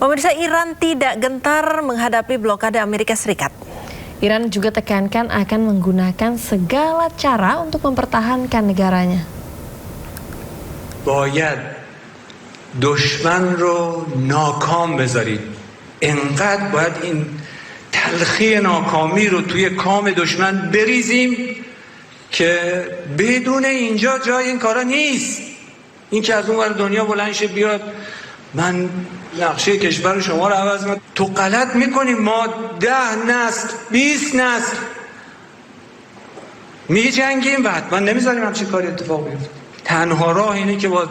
Pemirsa, Iran tidak gentar menghadapi blokade Amerika Serikat. Iran juga tekankan akan menggunakan segala cara untuk mempertahankan negaranya. باید دشمن رو ناکام بذارید. انقدر باید این تلخی ناکامی رو توی کام دشمن بریزیم که بدون اینجا جای این کارا نیست. این که از اون ور دنیا بلند شه بیاد من نقشه کشور شما رو عوض میکنم. تو غلط میکنی. ما 10 نسل 20 نسل میجنگیم و حتما نمیذاریم همچین کاری اتفاق بیفته. تنها راه اینه که با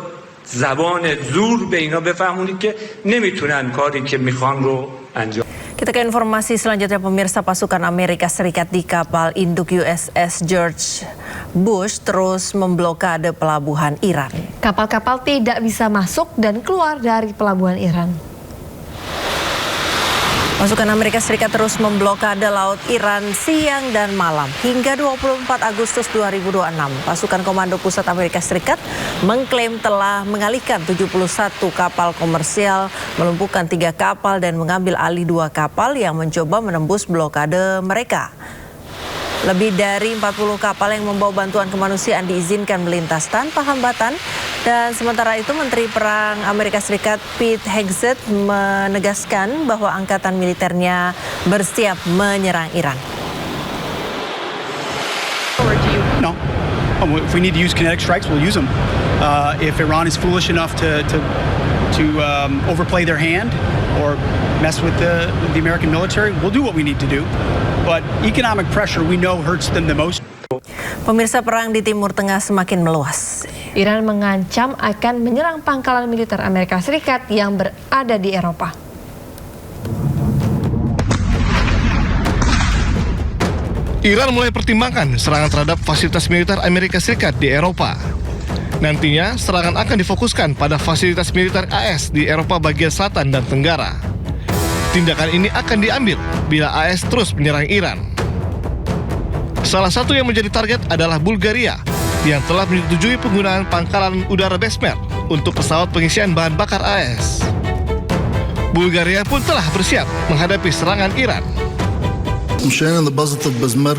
زبان زور به اینا بفهمونید که نمیتونن کاری که میخوان رو انجام. Kita ke informasi selanjutnya, pemirsa. Pasukan Amerika Serikat di kapal induk USS George Bush terus memblokade pelabuhan Iran. Kapal-kapal tidak bisa masuk dan keluar dari pelabuhan Iran. Pasukan Amerika Serikat terus memblokade laut Iran siang dan malam. Hingga 24 Agustus 2026, pasukan Komando Pusat Amerika Serikat mengklaim telah mengalihkan 71 kapal komersial, melumpuhkan 3 kapal dan mengambil alih 2 kapal yang mencoba menembus blokade mereka. Lebih dari 40 kapal yang membawa bantuan kemanusiaan diizinkan melintas tanpa hambatan. Dan sementara itu, Menteri Perang Amerika Serikat Pete Hegseth menegaskan bahwa angkatan militernya bersiap menyerang Iran. No. If we need to use kinetic strikes, we'll use them. If Iran is foolish enough to overplay their hand or mess with the American military, we'll do what we need to do. But economic pressure, we know, hurts them the most. Pemirsa, perang di Timur Tengah semakin meluas. Iran mengancam akan menyerang pangkalan militer Amerika Serikat yang berada di Eropa. Iran mulai pertimbangkan serangan terhadap fasilitas militer Amerika Serikat di Eropa. Nantinya, serangan akan difokuskan pada fasilitas militer AS di Eropa bagian selatan dan tenggara. Tindakan ini akan diambil bila AS terus menyerang Iran. Salah satu yang menjadi target adalah Bulgaria, yang telah menyetujui penggunaan pangkalan udara Besmer untuk pesawat pengisian bahan bakar AS. Bulgaria pun telah bersiap menghadapi serangan Iran. Отношение на базата в Безмер,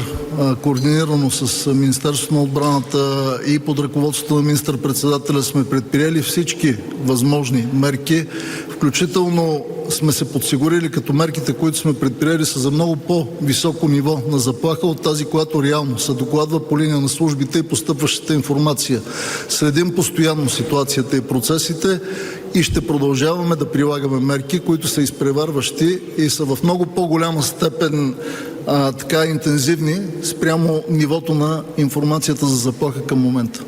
координирано с Министерството на отбраната и под ръководството на министър-председателя, сме предприели всички възможни мерки, включително сме се подсигурили, като мерките, които сме предприели, са за много по-високо ниво на заплаха от тази, която реално се докладва по линия на службите и постъпващата информация. Следим постоянно ситуацията и процесите и ще продължаваме да прилагаме мерки, които са изпреварващи и са в много по-голяма степен така интензивни спрямо нивото на информацията за заплаха към момента.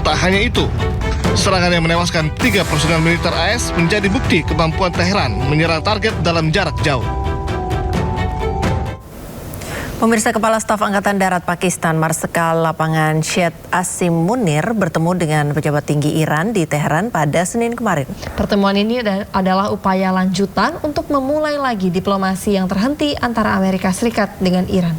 Tak hanya itu, serangan yang menewaskan 3 personel militer AS menjadi bukti kemampuan Teheran menyerang target dalam jarak jauh. Pemirsa, Kepala Staf Angkatan Darat Pakistan Marsikal Lapangan Syed Asim Munir bertemu dengan pejabat tinggi Iran di Teheran pada Senin kemarin. Pertemuan ini adalah upaya lanjutan untuk memulai lagi diplomasi yang terhenti antara Amerika Serikat dengan Iran.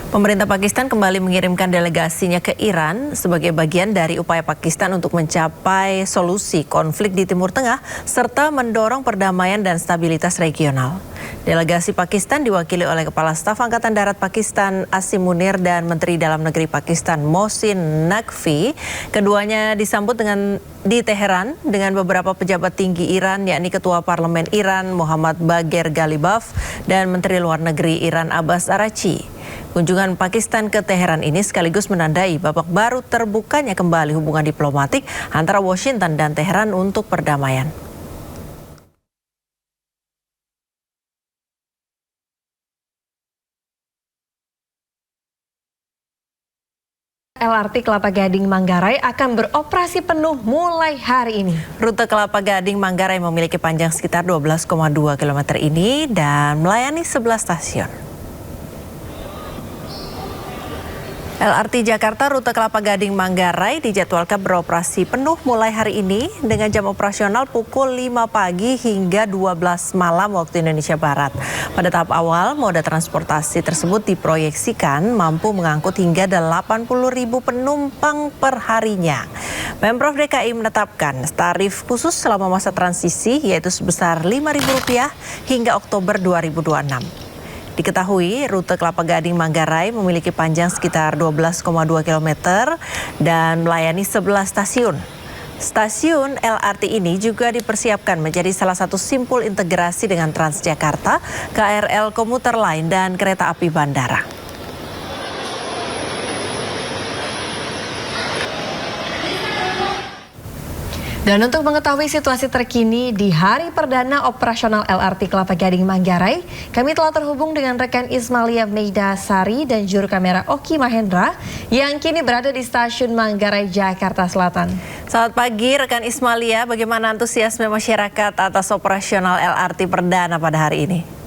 Pemerintah Pakistan kembali mengirimkan delegasinya ke Iran sebagai bagian dari upaya Pakistan untuk mencapai solusi konflik di Timur Tengah serta mendorong perdamaian dan stabilitas regional. Delegasi Pakistan diwakili oleh Kepala Staf Angkatan Darat Pakistan Asim Munir dan Menteri Dalam Negeri Pakistan Mohsin Naqvi. Keduanya disambut di Teheran dengan beberapa pejabat tinggi Iran, yakni Ketua Parlemen Iran Muhammad Bagher Ghalibaf dan Menteri Luar Negeri Iran Abbas Araghchi. Kunjungan Pakistan ke Teheran ini sekaligus menandai babak baru terbukanya kembali hubungan diplomatik antara Washington dan Teheran untuk perdamaian. LRT Kelapa Gading Manggarai akan beroperasi penuh mulai hari ini. Rute Kelapa Gading Manggarai memiliki panjang sekitar 12,2 km ini dan melayani 11 stasiun. LRT Jakarta rute Kelapa Gading Manggarai dijadwalkan beroperasi penuh mulai hari ini dengan jam operasional pukul 5 pagi hingga 12 malam waktu Indonesia Barat. Pada tahap awal, moda transportasi tersebut diproyeksikan mampu mengangkut hingga 80.000 penumpang per harinya. Pemprov DKI menetapkan tarif khusus selama masa transisi yaitu sebesar Rp5.000 hingga Oktober 2026. Diketahui rute Kelapa Gading Manggarai memiliki panjang sekitar 12,2 km dan melayani 11 stasiun. Stasiun LRT ini juga dipersiapkan menjadi salah satu simpul integrasi dengan Transjakarta, KRL komuter lain, dan kereta api bandara. Dan untuk mengetahui situasi terkini di hari perdana operasional LRT Kelapa Gading Manggarai, kami telah terhubung dengan rekan Ismalia Meida Sari dan juru kamera Oki Mahendra yang kini berada di stasiun Manggarai, Jakarta Selatan. Selamat pagi rekan Ismalia, bagaimana antusiasme masyarakat atas operasional LRT perdana pada hari ini?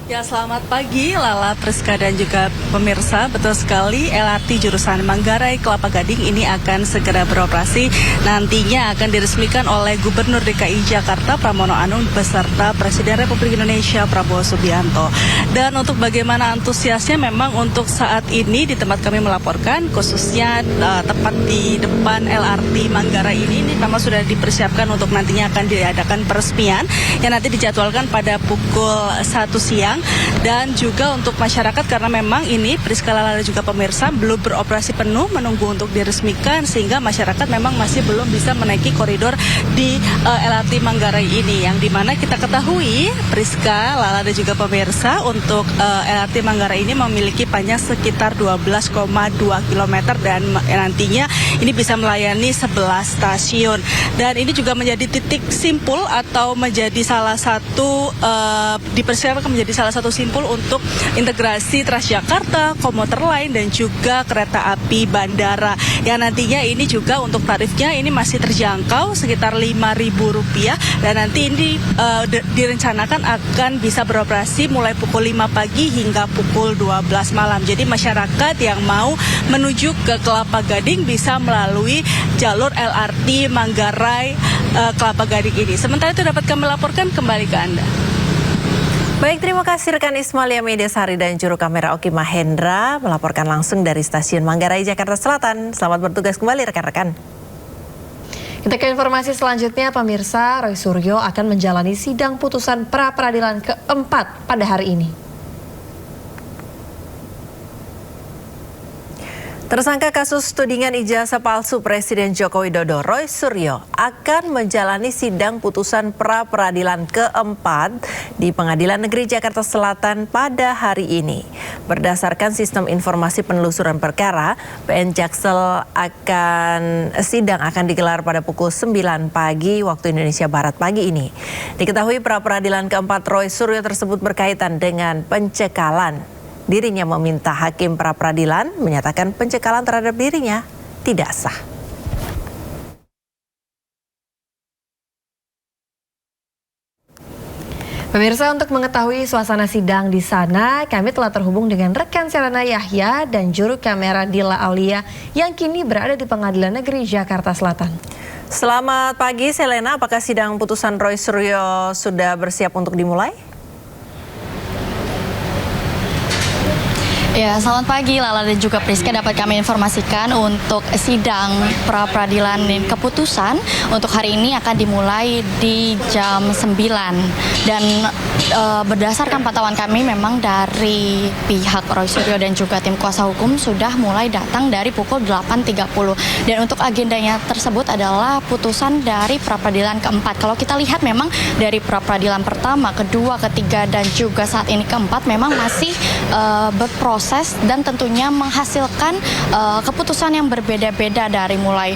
Ya, selamat pagi Lala, Priska dan juga pemirsa. Betul sekali, LRT jurusan Manggarai Kelapa Gading ini akan segera beroperasi. Nantinya akan diresmikan oleh Gubernur DKI Jakarta Pramono Anung beserta Presiden Republik Indonesia Prabowo Subianto. Dan untuk bagaimana antusiasnya, memang untuk saat ini di tempat kami melaporkan, khususnya tepat di depan LRT Manggarai ini memang sudah dipersiapkan untuk nantinya akan diadakan peresmian yang nanti dijadwalkan pada pukul 1 siang. Dan juga untuk masyarakat, karena memang ini Priska, Lala dan juga pemirsa belum beroperasi penuh, menunggu untuk diresmikan, sehingga masyarakat memang masih belum bisa menaiki koridor di LRT Manggarai ini, yang dimana kita ketahui Priska, Lala dan juga pemirsa, untuk LRT Manggarai ini memiliki panjang sekitar 12,2 km dan nantinya ini bisa melayani 11 stasiun, dan ini juga menjadi titik simpul atau menjadi salah satu dipersiapkan menjadi salah satu simpul untuk integrasi Transjakarta, komuter lain, dan juga kereta api bandara. Yang nantinya ini juga untuk tarifnya ini masih terjangkau sekitar Rp5.000, dan nanti ini direncanakan akan bisa beroperasi mulai pukul 5 pagi hingga pukul 12 malam. Jadi masyarakat yang mau menuju ke Kelapa Gading bisa melalui jalur LRT Manggarai Kelapa Gading ini. Sementara itu dapat kami laporkan kembali ke Anda. Baik, terima kasih rekan Ismalia Meida Sari dan juru kamera Oki Mahendra melaporkan langsung dari stasiun Manggarai, Jakarta Selatan. Selamat bertugas kembali rekan-rekan. Kita ke informasi selanjutnya, pemirsa. Roy Suryo akan menjalani sidang putusan pra-peradilan keempat pada hari ini. Tersangka kasus tudingan ijazah palsu Presiden Joko Widodo, Roy Suryo, akan menjalani sidang putusan pra-peradilan keempat di Pengadilan Negeri Jakarta Selatan pada hari ini. Berdasarkan sistem informasi penelusuran perkara, PN Jaksel sidang akan digelar pada pukul 9 pagi waktu Indonesia Barat pagi ini. Diketahui pra-peradilan keempat Roy Suryo tersebut berkaitan dengan pencekalan. Dirinya meminta hakim pra-peradilan menyatakan pencekalan terhadap dirinya tidak sah. Pemirsa, untuk mengetahui suasana sidang di sana, kami telah terhubung dengan rekan Selena Yahya dan juru kamera Dila Aulia yang kini berada di Pengadilan Negeri Jakarta Selatan. Selamat pagi Selena, apakah sidang putusan Roy Suryo sudah bersiap untuk dimulai? Ya, selamat pagi Lala dan juga Priska. Dapat kami informasikan untuk sidang pra-peradilan keputusan untuk hari ini akan dimulai di jam 9. Dan berdasarkan pantauan kami memang dari pihak Roy Suryo dan juga tim kuasa hukum sudah mulai datang dari pukul 8.30. Dan untuk agendanya tersebut adalah putusan dari pra-peradilan keempat. Kalau kita lihat memang dari pra-peradilan pertama, kedua, ketiga, dan juga saat ini keempat memang masih berproses dan tentunya menghasilkan keputusan yang berbeda-beda dari mulai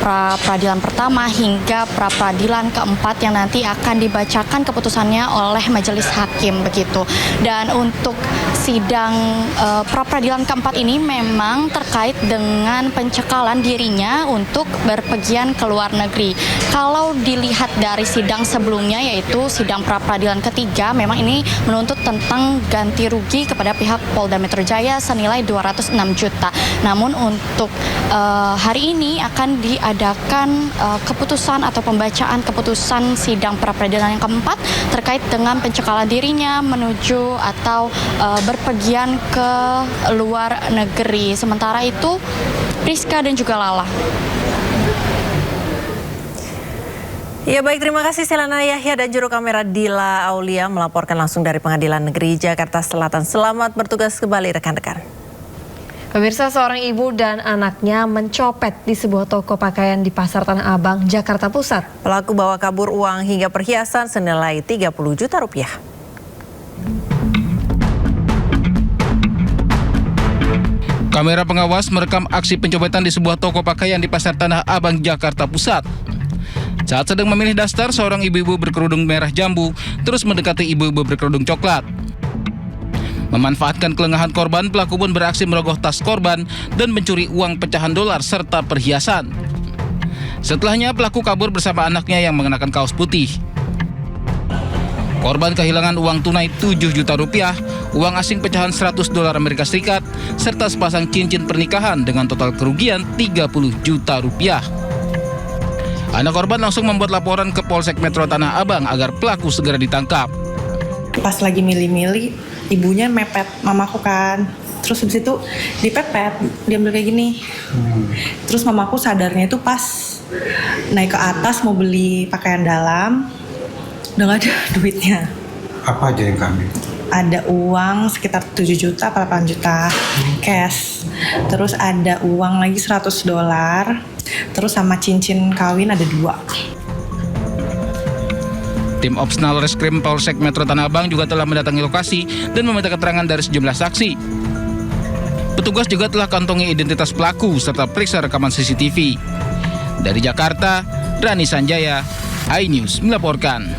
pra-peradilan pertama hingga pra-peradilan keempat yang nanti akan dibacakan keputusannya oleh majelis hakim begitu. Dan untuk sidang pra-peradilan keempat ini memang terkait dengan pencekalan dirinya untuk berpergian ke luar negeri. Kalau dilihat dari sidang sebelumnya yaitu sidang pra-peradilan ketiga, memang ini menuntut tentang ganti rugi kepada pihak Polda Metro Jaya senilai 206 juta. Namun untuk hari ini akan diadakan keputusan atau pembacaan keputusan sidang pra-peradilan yang keempat terkait dengan pencekalan dirinya menuju atau berpergian ke luar negeri. Sementara itu, Priska dan juga Lala. Ya baik, terima kasih Selana Yahya dan juru kamera Dila Aulia melaporkan langsung dari Pengadilan Negeri Jakarta Selatan. Selamat bertugas kembali rekan-rekan. Pemirsa, seorang ibu dan anaknya mencopet di sebuah toko pakaian di Pasar Tanah Abang, Jakarta Pusat. Pelaku bawa kabur uang hingga perhiasan senilai 30 juta rupiah. Kamera pengawas merekam aksi pencopetan di sebuah toko pakaian di Pasar Tanah Abang, Jakarta Pusat. Saat sedang memilih daster, seorang ibu-ibu berkerudung merah jambu terus mendekati ibu-ibu berkerudung coklat. Memanfaatkan kelengahan korban, pelaku pun beraksi merogoh tas korban dan mencuri uang pecahan dolar serta perhiasan. Setelahnya, pelaku kabur bersama anaknya yang mengenakan kaos putih. Korban kehilangan uang tunai 7 juta rupiah, uang asing pecahan 100 dolar Amerika Serikat, serta sepasang cincin pernikahan dengan total kerugian 30 juta rupiah. Anak korban langsung membuat laporan ke Polsek Metro Tanah Abang agar pelaku segera ditangkap. Pas lagi milih-milih, ibunya mepet mamaku kan. Terus habis itu dipepet, dia ambil kayak gini. Terus mamaku sadarnya itu pas naik ke atas mau beli pakaian dalam, udah gak ada duitnya. Apa aja yang kami? Ada uang sekitar 7 juta, 8 juta cash. Terus ada uang lagi 100 dolar. Terus sama cincin kawin ada 2. Tim Opsnal Reskrim Polsek Metro Tanah Abang juga telah mendatangi lokasi dan meminta keterangan dari sejumlah saksi. Petugas juga telah kantongi identitas pelaku serta periksa rekaman CCTV. Dari Jakarta, Rani Sanjaya, iNews melaporkan.